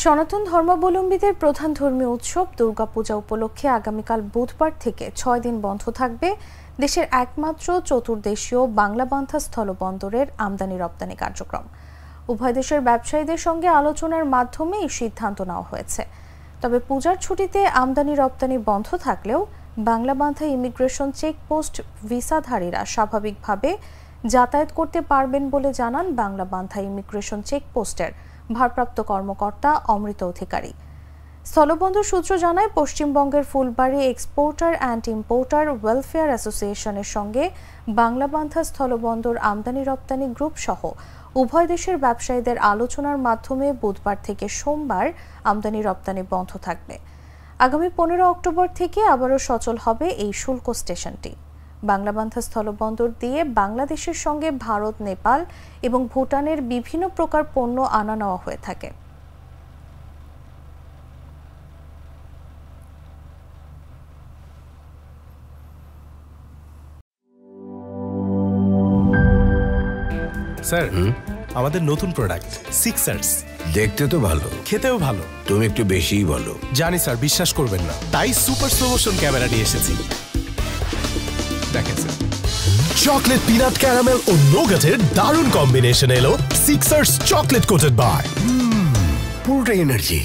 সনাতন ধর্মাবলম্বীদের প্রধান ধর্মীয় উৎসব দুর্গাপূজা উপলক্ষে আগামীকাল বুধবার থেকে ৬ দিন বন্ধ থাকবে দেশের একমাত্র চতুর্দেশীয় বাংলাবান্ধা স্থলবন্দরের আমদানি রপ্তানি কার্যক্রম। উভয় দেশের ব্যবসায়ীদের সঙ্গে আলোচনার মাধ্যমে এই সিদ্ধান্ত নেওয়া হয়েছে। তবে পূজার ছুটিতে আমদানি রপ্তানি বন্ধ থাকলেও বাংলাবান্ধা ইমিগ্রেশন চেকপোস্ট ভিসাধারীরা স্বাভাবিকভাবে যাতায়াত করতে পারবেন বলে জানান বাংলাবান্ধা ইমিগ্রেশন চেকপোস্টের ভারপ্রাপ্ত কর্মকর্তা অমৃত অধিকারী। স্থলবন্দর সূত্র জানায়, পশ্চিমবঙ্গের Phulbari exporter and importer welfare অ্যাসোসিয়েশনের সঙ্গে বাংলাবান্ধা স্থলবন্দর আমদানি রপ্তানি গ্রুপ সহ উভয় দেশের ব্যবসায়ীদের আলোচনার মাধ্যমে বুধবার থেকে সোমবার আমদানি রপ্তানি বন্ধ থাকবে। আগামী 15 অক্টোবর থেকে আবারও সচল হবে এই শুল্ক স্টেশনটি। বাংলাবান্ধা স্থলবন্দর দিয়ে বাংলাদেশের সঙ্গে ভারত, নেপাল এবং ভুটানের বিভিন্ন প্রকার পণ্য আনা নেওয়া হয়ে থাকে। স্যার, আমাদের নতুন প্রোডাক্ট সিক্সার্স। দেখতে তো ভালো, খেতেও ভালো। তুমি একটু বেশিই বলো। জানি স্যার, বিশ্বাস করবেন না, তাই সুপার স্লো মোশন ক্যামেরা নিয়ে এসেছি। দেখেন স্যার, চকলেট, পিনাট, ক্যারামেল ও নোগাটের দারুণ কম্বিনেশন এলো সিক্সার্স চকলেট কোটেড বার। পুরোটা এনার্জি।